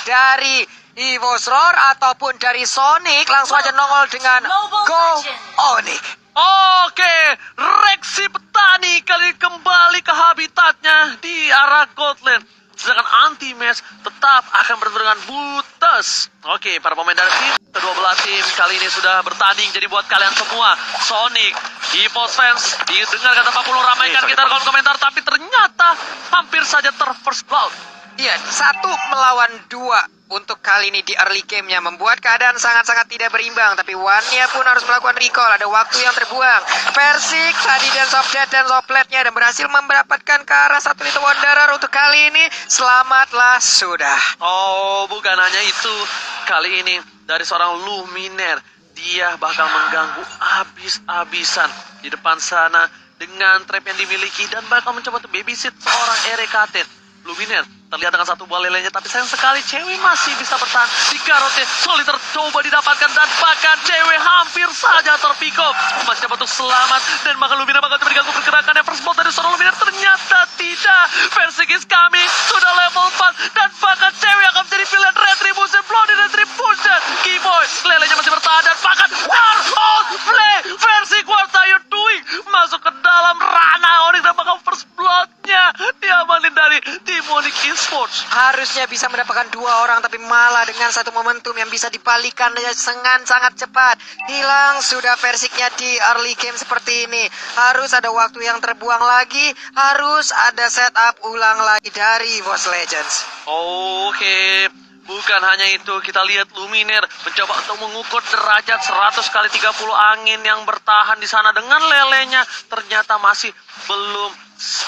dari Evo's Roar ataupun dari Sonic, langsung aja nongol dengan Go Onyx. Oke, Rexy Petani kali kembali ke habitatnya di arah Goldland. Sedangkan Anti-Match tetap akan bertemu dengan Buttes. Oke, para pemain dari tim kedua belah tim kali ini sudah bertanding. Jadi buat kalian semua, Sonic, EVOS fans, didengar kata 40 ramaikan kita kolom komentar. Tapi ternyata hampir saja first blood. Iya, 1 melawan 2 untuk kali ini di early game-nya membuat keadaan sangat-sangat tidak berimbang. Tapi One-nya pun harus melakukan recall, ada waktu yang terbuang. Persik tadi Dance of Death dan Loplet-nya dan berhasil mendapatkan ke arah 1 Little Wanderer untuk kali ini. Selamatlah sudah. Oh, bukan hanya itu. Kali ini dari seorang Luminer, dia bakal mengganggu abis-abisan di depan sana dengan trap yang dimiliki dan bakal mencoba untuk babysit seorang RKT. Luminer terlihat dengan 1 buah lelenya, tapi sayang sekali cewek masih bisa bertahan di garotnya. Soliter coba didapatkan dan bahkan cewek hampir saja terpikop. Masih dapat untuk selamat dan bahkan Luminer bakal terganggu pergerakannya. First blood dari seorang Luminer ternyata tidak. Persik is coming, sudah level 4 dan bahkan cewek akan menjadi pilihan Retribution. Bloody Retribution, Keyboy lelenya masih bertahan dan bahkan play. Persik, what are you doing? Masuk ke dalam ranah Onyx dan bahkan first bloodnya diamanin dari tim Onyx Esports. Harusnya bisa mendapatkan 2 orang, tapi malah dengan 1 momentum yang bisa dibalikan dengan sangat cepat. Hilang sudah Persiknya di early game seperti ini. Harus ada waktu yang terbuang lagi. Harus ada setup ulang lagi dari EVOS Legends. Oke, bukan hanya itu, kita lihat Luminer mencoba untuk mengukur derajat 100 kali 30 angin yang bertahan di sana dengan lelenya. Ternyata masih belum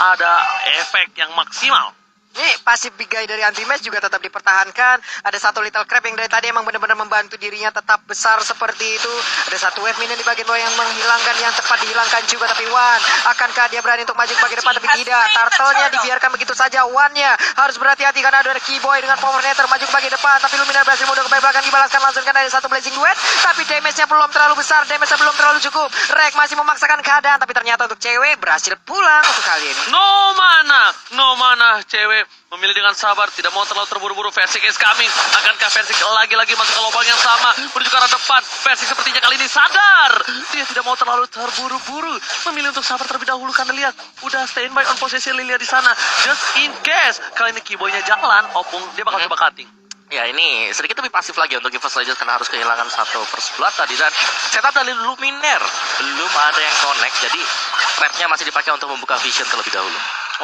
ada efek yang maksimal. Ini pasif big guy dari Anti-Match juga tetap dipertahankan. Ada 1 Little Crab yang dari tadi emang benar-benar membantu dirinya tetap besar seperti itu. Ada 1 wave minion di bagian bawah yang menghilangkan, yang tepat dihilangkan juga. Tapi One, akankah dia berani untuk maju ke bagian depan? Tapi tidak, Turtle-nya dibiarkan begitu saja. One-nya harus berhati-hati karena ada Keyboy dengan Power Nether maju ke bagian depan. Tapi Luminer berhasil mundur ke bagian belakang, dibalaskan langsung kan dari 1 Blazing Duet. Tapi damage-nya belum terlalu besar, damage-nya belum terlalu cukup. Rek masih memaksakan keadaan, tapi ternyata untuk cewek berhasil pulang untuk kali ini. No mana, cewek memilih dengan sabar, tidak mau terlalu terburu-buru. Persik is coming. Akankah Persik lagi-lagi masuk ke lubang yang sama, menuju ke arah depan? Persik sepertinya kali ini sadar. Dia tidak mau terlalu terburu-buru, memilih untuk sabar terlebih dahulu karena lihat udah standby on posisi Lilia di sana. Just in case kali ini Keyboy-nya jalan, Opung dia bakal coba cutting. Ya, ini sedikit lebih pasif lagi untuk EVOS Legends karena harus kehilangan 1 first blood tadi. Dan setup dari Luminer belum ada yang connect, jadi trapnya masih dipakai untuk membuka vision terlebih dahulu.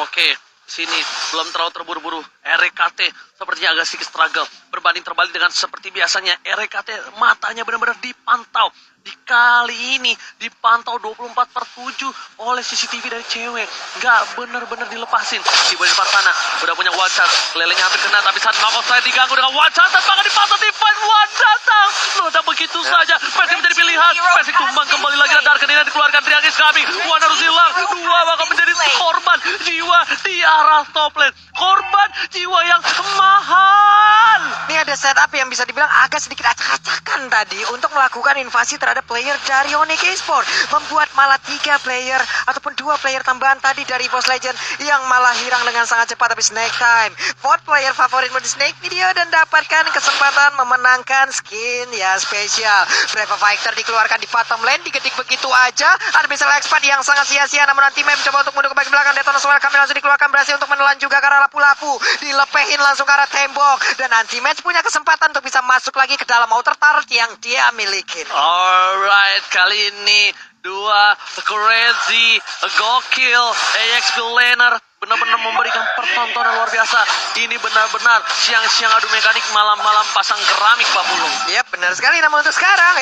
Oke, sini belum terlalu terburu-buru. RKT sepertinya agak sedikit struggle. Berbanding terbalik dengan seperti biasanya. RKT matanya benar-benar dipantau. Di kali ini dipantau 24/7 oleh CCTV dari cewek. Nggak benar-benar dilepasin. Di bawah depan sana udah punya one shot. Lelenya hampir kena, tapi saat Mako saya diganggu dengan one shot. Bahkan dipantau Divine One datang. Meledak begitu saja. Persik menjadi pilihan. Persik tumbang kembali lagi. Darken ini dikeluarkan. Triangis kami. One harus hilang. 2 bakal menjadi korban jiwa di arah top lane. Korban jiwa yang mahal. Ini ada setup yang bisa dibilang agak sedikit acak-acakan tadi untuk melakukan invasi terhadap player dari Onyx Esports. Membuat malah 3 player ataupun 2 player tambahan tadi dari EVOS Legends yang malah hilang dengan sangat cepat. Tapi Snake Time, 4 player favorit di Snake Video dan dapatkan kesempatan memenangkan skin ya spesial. Brave Fighter dikeluarkan di bottom lane, digedik begitu aja. Ada Missile Expert yang sangat sia-sia, namun Anti-Match mencoba untuk mundur ke bagian belakang. Detonator Swell kami langsung dikeluarkan, berhasil untuk menelan juga ke arah lapu-lapu. Dilepehin langsung ke arah tembok. Dan Anti-Match punya kesempatan untuk bisa masuk lagi ke dalam outer turret yang dia miliki. Alright, kali ini 2 crazy, gokil, EXP laner benar-benar memberikan pertontonan luar biasa. Ini benar-benar siang-siang adu mekanik, malam-malam pasang keramik, Pak Pulung. Yap, benar sekali. Namun untuk sekarang,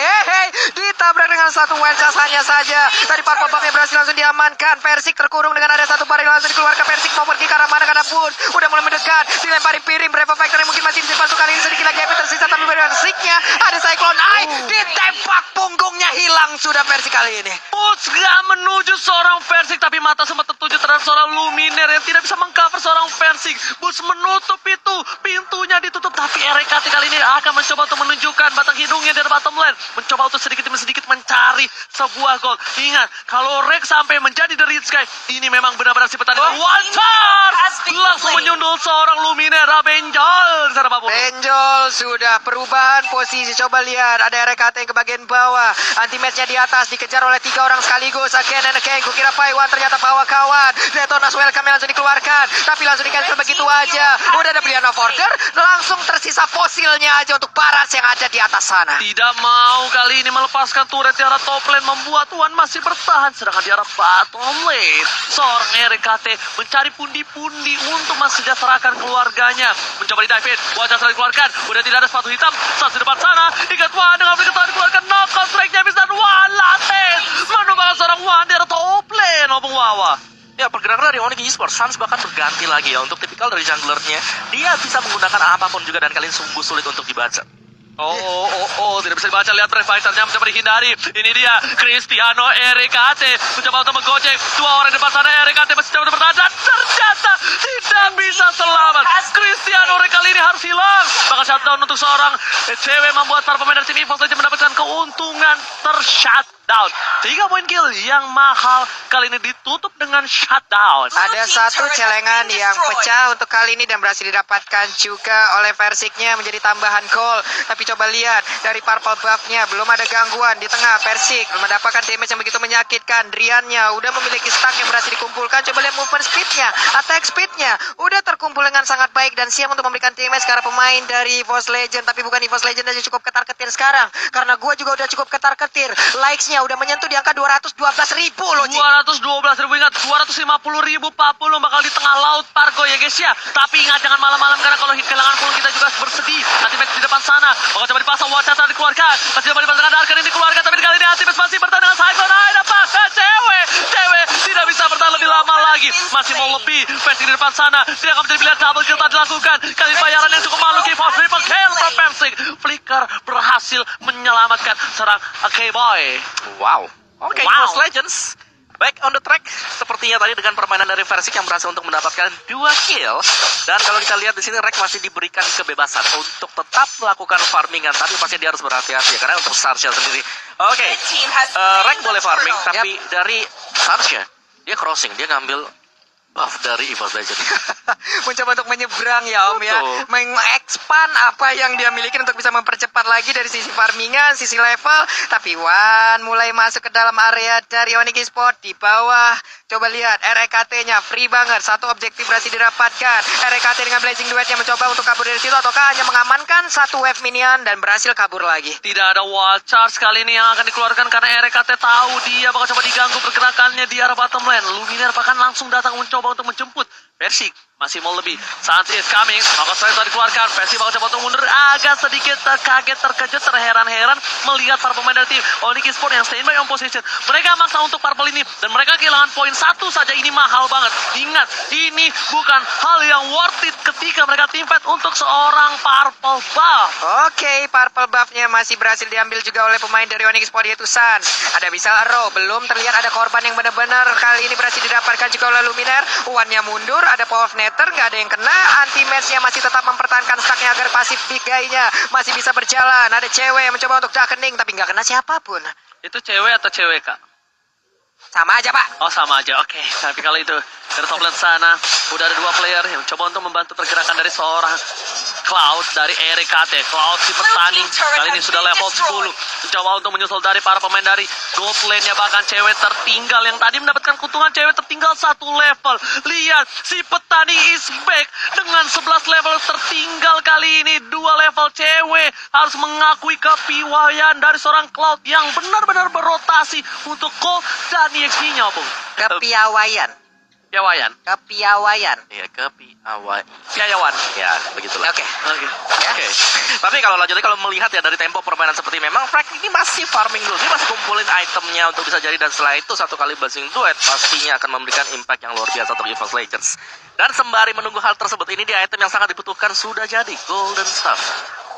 ditabrak dengan 1 one shot hanya saja. Tadi purple buff-nya berhasil langsung diamankan. Persik terkurung dengan ada 1 baril langsung dikeluarkan. Persik mau pergi ke arah mana karena pun udah mulai mendekat. Dilempari piring, Brave Fighter yang mungkin masih bisa masuk kali ini. Sedikit lagi HP tersisa, tapi Persiknya ada Cyclone Eye. Ditembak punggungnya, hilang sudah Persik kali ini. Push gak menuju seorang Persik, tapi mata sempat tertutup 1-7 terhadap seorang Luminer yang tidak bisa mengcover seorang Versing. Bus menutup itu, pintunya ditutup, tapi RKT kali ini akan mencoba untuk menunjukkan batang hidungnya dari bottom lane. Mencoba untuk sedikit demi sedikit mencari sebuah gol. Ingat, kalau Rex sampai menjadi The Red Sky, ini memang benar-benar si petani. One charge! Langsung menyundul seorang Luminer. Benjol di sana, Pak Polo. Benjol sudah perubahan posisi. Coba lihat, ada RKT yang ke bagian bawah. Anti-match-nya di atas, dikejar oleh 3 orang sekaligus. Again and again, kukira Paiwan ternyata bawa kawan. Detonas welcome langsung dikeluarkan, tapi langsung di-cancel begitu aja. Udah ada pilihan of order, langsung tersisa fosilnya aja untuk Baras yang ada di atas sana. Tidak mau kali ini melepaskan turret di arah top lane, membuat Wan masih bertahan. Sedangkan di arah bottom lane, seorang RKT mencari pundi-pundi untuk mensejahterakan keluarganya. Mencoba di-dive in, wajah sudah dikeluarkan. Udah tidak ada sepatu hitam, saat di depan sana. Ingat Wan dengan berikutnya dikeluarkan, knockout strike-nya habis dan Wan laten. Menumbangkan seorang Wan di arah top lane, Opung Wawa. Ya, pergerakan dari Onyx Esports, Sans bahkan berganti lagi ya. Untuk tipikal dari junglernya, dia bisa menggunakan apapun juga dan kalian sungguh sulit untuk dibaca. Tidak bisa dibaca. Lihat Brave Fighter-nya mencoba dihindari. Ini dia, Cristiano RKT mencoba untuk menggocek 2 orang di depan sana. RKT masih coba untuk bertahan dan ternyata tidak bisa selamat. Cristiano kali ini harus hilang. Maka shutdown untuk seorang cewek membuat para pemain dari tim EVOS saja mendapatkan keuntungan tershutdown. 3 poin kill yang mahal kali ini ditutup dengan shutdown. Ada satu celengan yang pecah untuk kali ini dan berhasil didapatkan juga oleh Versiknya menjadi tambahan gol. Tapi coba lihat dari purple buff-nya, belum ada gangguan di tengah. Persik mendapatkan damage yang begitu menyakitkan. Driannya udah memiliki stack yang berhasil dikumpulkan. Coba lihat movement speed-nya, attack speed-nya udah terkumpul dengan sangat baik dan siap untuk memberikan damage ke arah pemain dari EVOS Legend. Tapi bukan EVOS Legend aja cukup ketar-ketir sekarang, karena gue juga udah cukup ketar-ketir. Likes-nya udah menyentuh di angka 212.000 loh, Ji. 212.000, ingat 250.000 Papulung bakal di tengah laut Pargo ya guys ya. Tapi ingat jangan malam-malam, karena kalau kehilangan Pulung kita juga harus bersedih. Anti-match di depan sana, bakal coba dipasang, Watcha dikeluarkan, masih coba dipasang Darkan ini dikeluarkan, tapi kali ini anti-match masih bertahan dengan Cyclone. Ada pasang cewek tidak bisa bertahan lebih lama lagi, masih mau lebih. Persik di depan sana, dia akan menjadi pilihan double kill tak dilakukan. Kali bayaran yang cukup malu, K-Pop triple kill from Persik. Flicker berhasil menyelamatkan serang K-Boy. Wow. Oke, Wow. EVOS Legends back on the track sepertinya tadi dengan permainan dari Versik yang berhasil untuk mendapatkan 2 kill. Dan kalau kita lihat di sini Rek masih diberikan kebebasan untuk tetap melakukan farmingan, tapi pasti dia harus berhati-hati ya, karena untuk Sarsha sendiri. Oke, Rek boleh farming, tapi dari Sarsha dia crossing, dia ngambil buff dari EVOS Legends. Mencoba untuk menyeberang ya Om ya, Betul. mengexpand apa yang dia miliki untuk bisa mempercepat lagi dari sisi farmingan, sisi level. Tapi Wan mulai masuk ke dalam area dari Onyx Esports di bawah. Coba lihat RKT-nya free banget, satu objektif berhasil didapatkan. RKT dengan Blazing Duet-nya mencoba untuk kabur dari situ, ataukah hanya mengamankan satu wave minion dan berhasil kabur lagi. Tidak ada wall charge kali ini yang akan dikeluarkan karena RKT tahu dia bakal coba diganggu pergerakannya di arah bottom lane. Luminer bahkan langsung datang mencoba untuk menjemput. Persik masih mau lebih. Sans is coming, maka setelah itu dikeluarkan. Persik bakal coba untuk mundur, agak sedikit terkaget, terkejut, terheran-heran melihat para pemain dari tim Onyx Esports yang standby on position. Mereka maksa untuk purple ini dan mereka kehilangan poin 1 saja. Ini mahal banget. Ingat, ini bukan hal yang worth it ketika mereka team fight untuk seorang purple buff. Oke, purple buff-nya masih berhasil diambil juga oleh pemain dari Onyx Esports, yaitu Sans. Ada Bisal Arrow, belum terlihat ada korban yang benar-benar kali ini berhasil didapatkan juga oleh Luminer. Uannya mundur, ada Power of Nether, nggak ada yang kena. Anti-match-nya masih tetap mempertahankan stacknya agar pasif big guy-nya masih bisa berjalan. Ada cewek yang mencoba untuk darkening, tapi nggak kena siapapun. Itu cewek atau cewek, Kak? Sama aja, Pak. Oh, sama aja. Oke. Tapi kalau itu dari top lane sana udah ada 2 player yang coba untuk membantu pergerakan dari seorang Cloud dari RKT. Cloud si petani kali ini sudah level 10. Mencoba untuk menyusul dari para pemain dari gold lane-nya, bahkan cewek tertinggal yang tadi mendapatkan keuntungan. Cewek tertinggal 1 level. Lihat, si petani is back dengan 11 level tertinggal kali ini. 2 level cewek harus mengakui kepiawaian dari seorang Cloud yang benar-benar berotasi untuk gold dan EXP-nya, Bung. Kepiawaian. Piawaian. Kepiawaian. Iya, kepiawaian. Piayawan. Ya, begitulah. Oke. Oke. Oke. Tapi kalau lanjutnya, kalau melihat ya dari tempo permainan seperti memang Frank ini masih farming dulu. Dia masih kumpulin itemnya untuk bisa jadi, dan setelah itu satu kali Blazing Duet pastinya akan memberikan impact yang luar biasa untuk EVOS Legends. Dan sembari menunggu hal tersebut, ini dia item yang sangat dibutuhkan sudah jadi, Golden Staff.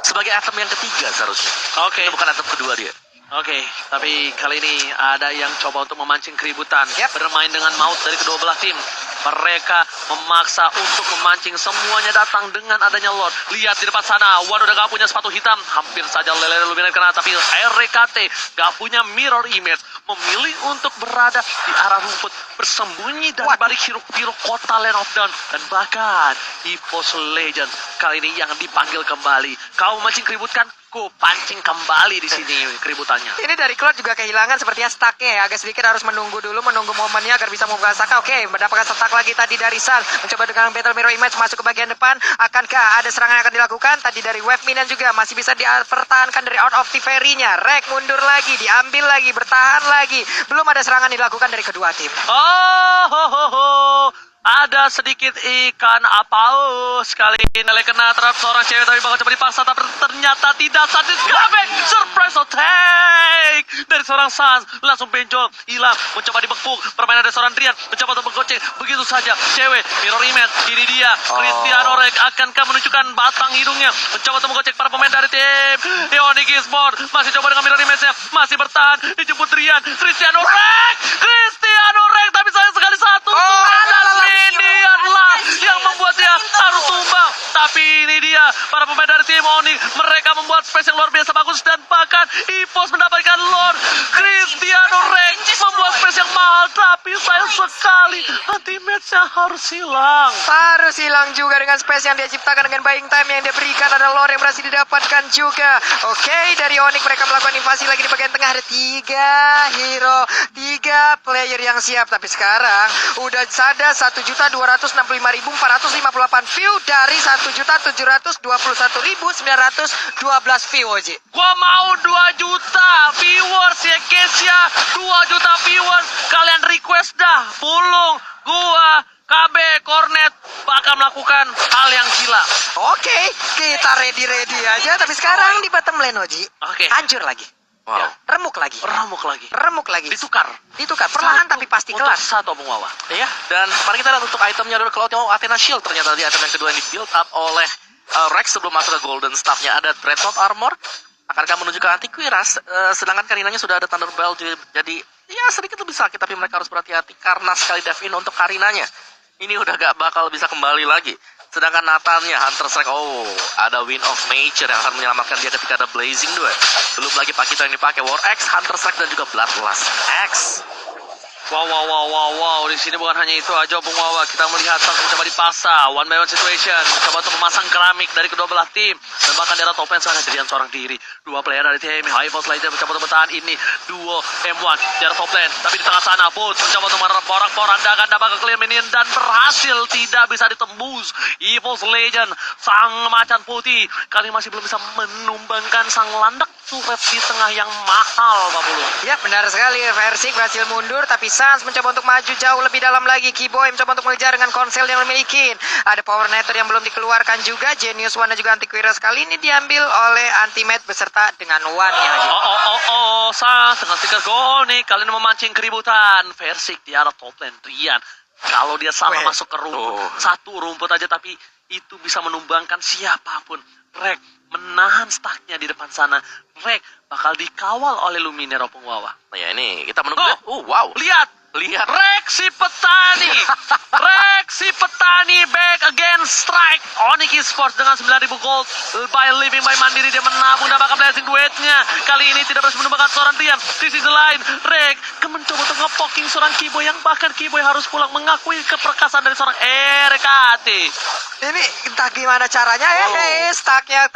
Sebagai item yang ketiga seharusnya. Oke. Itu bukan item kedua dia. Oke, tapi kali ini ada yang coba untuk memancing keributan. Yap. Bermain dengan maut dari kedua belah tim. Mereka memaksa untuk memancing, semuanya datang dengan adanya Lord. Lihat di depan sana, Wan udah gak punya sepatu hitam. Hampir saja Lele Luminar kena, tapi RKT gak punya mirror image. Memilih untuk berada di arah rumput, bersembunyi dari balik hiruk-pikuk kota Land of Dawn. Dan bahkan EVOS Legend kali ini yang dipanggil kembali. Kau memancing keribut kan? Ku pancing kembali di sini keributannya. Ini dari Cloud juga kehilangan sepertinya stucknya ya. Agak sedikit harus menunggu dulu, menunggu momennya agar bisa membuka Saka. Oke, mendapatkan stuck lagi tadi dari San. Mencoba dengan Battle Mirror Image masuk ke bagian depan. Akankah ada serangan yang akan dilakukan? Tadi dari Wave Minion juga masih bisa dipertahankan dari Out of the Fairy-nya. Rek mundur lagi, diambil lagi, bertahan lagi. Belum ada serangan dilakukan dari kedua tim. Oh, ho, ho, ho. Ada sedikit ikan paus kali ini kena terhadap seorang cewek, tapi bakal coba dipaksa, tapi ternyata tidak. Sadis comeback, surprise attack dari seorang Sans, langsung benjol, hilang, mencoba dibekuk. Permainan dari seorang Drian, mencoba untuk menggoceng, begitu saja. Cewek, mirror image, ini dia, Cristiano Rek, akankah menunjukkan batang hidungnya, mencoba untuk menggoceng para pemain dari tim Ionic Esports, masih coba dengan mirror image-nya, masih bertahan, dijemput Drian, Cristiano Rek, tapi sayang sekali satu. Ini adalah yang membuat dia harus tumbang. Tapi ini dia, para pemain dari tim Onyx, mereka membuat space yang luar biasa bagus. Dan bahkan EVOS mendapatkan Lord. Cristiano Rex membuat space yang mahal, tapi sayang sekali anti-match-nya harus hilang. Harus hilang juga dengan space yang dia ciptakan, dengan buying time yang dia berikan. Ada Lord yang berhasil didapatkan juga. Oke, dari Onyx mereka melakukan invasi lagi di bagian tengah. Ada 3 hero, 3 player yang siap. Tapi sekarang udah ada 1.265.458 view dari 1.721.912 view, Oji. Gua mau 2 juta viewers ya guys ya. 2 juta viewers. Kalian request dah. Pulung, gua, KB, Cornet bakal melakukan hal yang gila. Oke, kita ready aja. Tapi sekarang di bottom lane, Oji. Oke. Hancur lagi. Wow. Ya, remuk lagi. Remuk lagi. Ditukar. Perlahan tapi pasti kelar. Satu Bung Wawa. Iya, dan mari kita lihat untuk itemnya dulu. Cloud yang Athena Shield ternyata di item yang kedua ini build up oleh Rex sebelum masuk ke Golden Staff-nya. Ada Dreadnought Armor, akankah menuju ke Antiquiras, sedangkan Karinanya sudah ada Thunderbell, jadi ya sedikit lebih sakit, tapi mereka harus berhati-hati karena sekali dive in untuk Karinanya. Ini udah gak bakal bisa kembali lagi. Sedangkan Nathannya, Hunter Strike, ada Wind of Nature yang akan menyelamatkan dia ketika ada Blazing 2. Belum lagi Pakito yang dipakai, War X, Hunter Strike, dan juga Bloodlust X. Wow. Di sini bukan hanya itu aja, Bung Wawa. Kita melihat Sans mencoba dipaksa, one by one situation, mencoba untuk memasang keramik dari kedua belah tim. Dan bahkan di arah top lane sangat jadian seorang diri. 2 player dari tim EVOS Legend mencoba untuk bertahan ini. Duo M1 di arah top lane. Tapi di tengah sana, Boots mencoba untuk meporak-porandakan dapat ke clear minion dan berhasil tidak bisa ditembus. EVOS Legend, sang macan putih, kali masih belum bisa menumbangkan sang landak turret di tengah yang mahal, Pak Bulu. Ya, benar sekali. Versik berhasil mundur, tapi Sans mencoba untuk maju jauh lebih dalam lagi. Keyboy mencoba untuk mengejar dengan konsel yang dimiliki. Ada Power Nether yang belum dikeluarkan juga. Genius One dan juga Antiquiras kali ini diambil oleh Antimat beserta dengan One-nya. Sans dengan stiker gol nih. Kalian memancing keributan. Versik di arah top lane, Rian. Kalau dia salah masuk ke rumput, satu rumput aja, tapi itu bisa menumbangkan siapapun. Rek menahan stacknya di depan sana. Rek bakal dikawal oleh Luminero Pengwawa. Ya ini kita menunggu. Wow. Lihat. Rek si petani back against strike. Onyx Esports dengan 9.000 gold by living by mandiri, dia menabung dan bakal blessing duetnya. Kali ini tidak berhasil menumbangkan seorang Rian. Di sisi lain, Rek mencoba untuk ngepoking seorang Keyboy yang bahkan Keyboy harus pulang mengakui keperkasaan dari seorang RKT. Ini entah gimana caranya stacknya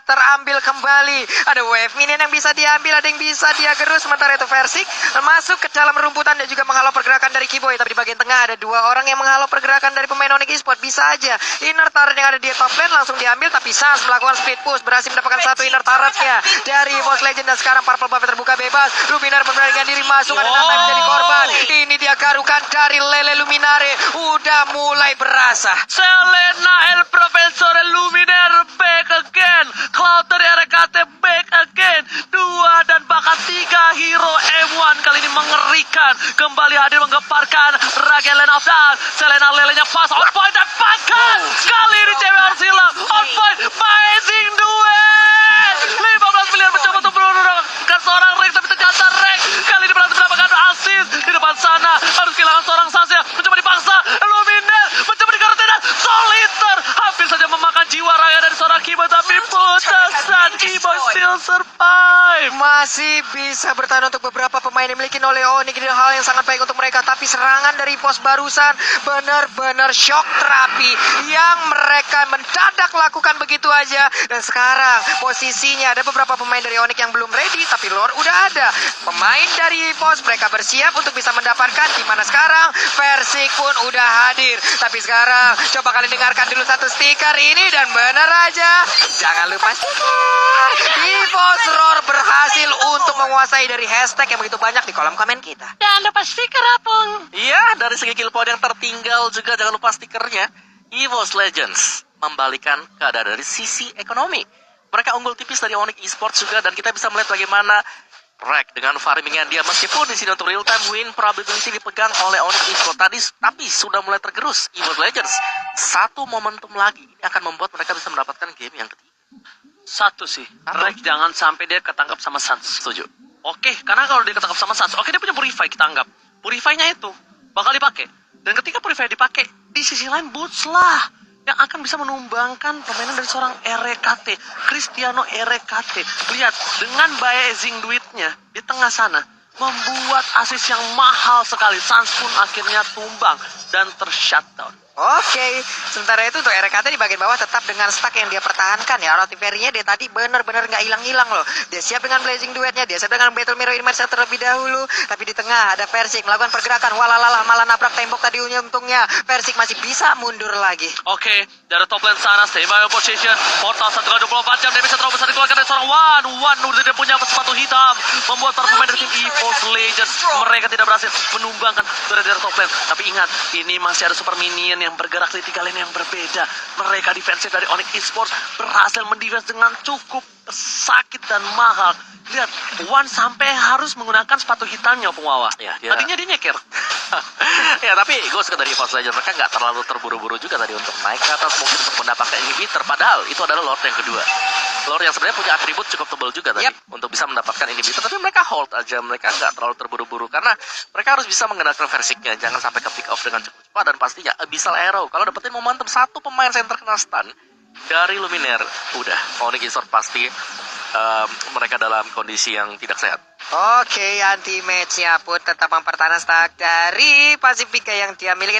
terambil kembali. Ada Wave Minion yang bisa diambil, ada yang bisa dia gerus. Sementara itu Versik masuk ke dalam rumputan dan juga menghalau pergerakan dari Keyboy. Tapi di bagian tengah ada 2 orang yang menghalau pergerakan dari pemain Onyx Esports. Bisa aja inner turret yang ada di top lane langsung diambil, tapi Sans melakukan speed push, berhasil mendapatkan 1 inner turretnya dari EVOS Legend. Dan sekarang para pemain terbuka bebas. Luminare memberanikan diri masuk, ada Nathan menjadi korban. Ini dia garukan dari Lele Luminare, udah mulai berasa. Selena El Profesor Luminaire back again. Cloud dari RKT back again. 2 dan bahkan 3 hero M1 kali ini mengerikan. Kembali hadir menggemparkan Raga Land of Dawn. Selena Lelenya pas on point dan bahkan kali ini cewek harus hilang. On point, amazing duet. 15 miliar mencoba untuk menurunkan seorang Rick. harus kehilangan seorang Sasha. Mencoba dipaksa, Luminer mencoba dikarantina. Soliter hampir saja memakan jiwa raya dari seorang Kiboy, tapi putusan Kiboy still survive. Masih bisa bertahan untuk beberapa pemain yang dimiliki oleh Onyx. Ini hal yang sangat baik untuk mereka. Tapi serangan dari pos barusan benar-benar shock terapi yang mereka mendadak lakukan begitu aja. Dan sekarang posisinya ada beberapa pemain dari Onyx yang belum ready, tapi Lord udah ada. Pemain dari pos mereka bersiap untuk bisa mendapatkan, dimana sekarang Versik pun udah hadir. Tapi sekarang coba kalian dengarkan dulu satu stiker ini, dan benar aja, jangan lupa stiker. EVOS Roar berhasil untuk menguasai dari hashtag yang begitu banyak di kolom komen kita. Dan lupa stiker Apung. Iya, dari segi kill point yang tertinggal juga jangan lupa stikernya. EVOS Legends membalikan keadaan dari sisi ekonomi. Mereka unggul tipis dari Onyx Esports juga, dan kita bisa melihat bagaimana Rek dengan farmingnya dia, meskipun di sini untuk real time win probability dipegang oleh Onyx Esports tadi, tapi sudah mulai tergerus. EVOS Legends satu momentum lagi ini akan membuat mereka bisa mendapatkan game yang ketiga. Satu sih, Rek jangan sampai dia ketangkap sama Suns. Setuju. Oke, karena kalau dia ketangkap sama Suns, oke dia punya Purify, kita anggap Purify-nya itu bakal dipakai. Dan ketika Purify dipakai, di sisi lain Boots lah yang akan bisa menumbangkan permainan dari seorang RKT, Cristiano RKT. Lihat, dengan biasing duitnya di tengah sana, membuat asis yang mahal sekali. Suns pun akhirnya tumbang dan tershutdown. Oke, sementara itu untuk RKT di bagian bawah tetap dengan stack yang dia pertahankan ya. Rotiferinya dia tadi benar-benar nggak hilang-hilang loh. Dia siap dengan blazing duetnya, dia siap dengan battle mirror immersion terlebih dahulu. Tapi di tengah ada Versik melakukan pergerakan, walalalah malah nabrak tembok tadi untungnya. Versik masih bisa mundur lagi. Oke, dari top lane sana, stay by position. Portal 1x24 jam, dia bisa terlalu besar dikeluarkan dari seorang Wan udah dia punya sepatu hitam. Membuat para pemain dari tim EVOS Legends, mereka tidak berhasil menumbangkan dari top lane. Tapi ingat, ini masih ada super minion yang bergerak di 3 lane yang berbeda. Mereka defensif dari Onyx Esports berhasil mendefense dengan cukup sakit dan mahal. Lihat, Wan sampai harus menggunakan sepatu hitamnya, Pengwawa. Ya, Tadinya dia nyeker. Ya, tapi gue suka dari EVOS Legends, mereka nggak terlalu terburu-buru juga tadi untuk naik ke atas, mungkin untuk mendapatkan inhibitor. Padahal itu adalah Lord yang kedua. Lord yang sebenarnya punya atribut cukup tebal juga tadi untuk bisa mendapatkan inhibitor, tapi mereka hold aja, mereka nggak terlalu terburu-buru karena mereka harus bisa menggunakan Versiknya, jangan sampai ke pick off dengan cukup cepat. Dan pastinya Abyssal Arrow, kalau dapetin momentum satu pemain center kena stun dari Luminer, udah Onyx Esports pasti mereka dalam kondisi yang tidak sehat. Oke, anti-match-nya pun tetap mempertahankan stack dari Pasifika yang dia miliki.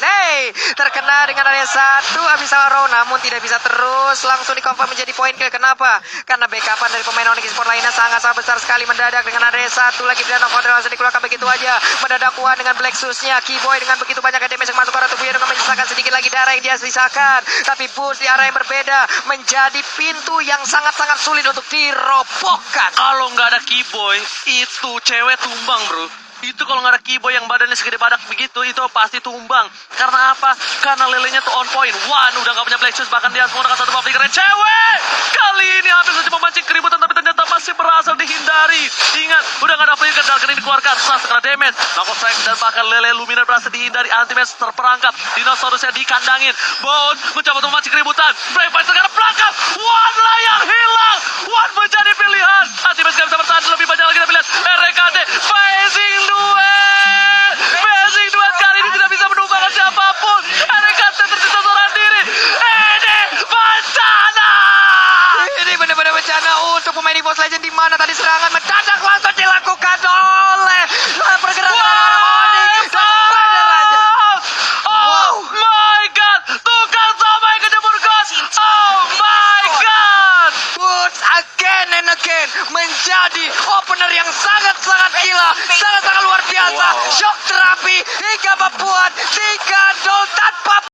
Terkena dengan area 1 Abyssal Arrow, namun tidak bisa terus langsung di-confirm menjadi point kill. Kenapa? Karena backupan dari pemain Onyx Esports lainnya sangat-sangat besar sekali. Mendadak dengan area 1 lagi, dan Nova langsung dikeluarkan begitu aja. Mendadak Wan dengan Black Shoes-nya, Kiboy dengan begitu banyak damage yang masuk ke arah tubuhnya dengan menyisakan sedikit lagi darah yang dia sisakan. Tapi Boost di arah yang berbeda menjadi pintu yang sangat-sangat sulit untuk dirobohkan. Kalau nggak ada Kiboy, itu cewek tumbang, bro. Itu kalau nggak ada Kiboy yang badannya segede badak begitu, itu pasti tumbang. Karena apa? Karena lelenya tuh on point. Wan udah nggak punya Black Shoes, bahkan dia harus menggunakan satu buff keren cewek. Kali ini hampir saja memancing keributan, tapi ternyata masih berhasil dihindari. Ingat, udah nggak ada flicker, dan ini dikeluarkan. Sas kena damage, Knock Strike, dan bahkan Lele Luminer berhasil dihindari. Anti-match terperangkap, dinosaurusnya dikandangin. Bone mencoba untuk memancing keributan. Brave Fighter sekarang perangkap. Wan lah yang hilang. Wan menjadi pilihan. Anti-match nggak bisa bertahan lebih banyak lagi, tapi lihat RKT Phasing duet. Phasing duet kali ini tidak bisa menumbangkan siapapun. RKT tersisa seorang diri. Ini bencana. Ini benar-benar bencana untuk pemain EVOS Legends, di mana tadi serangan mendadak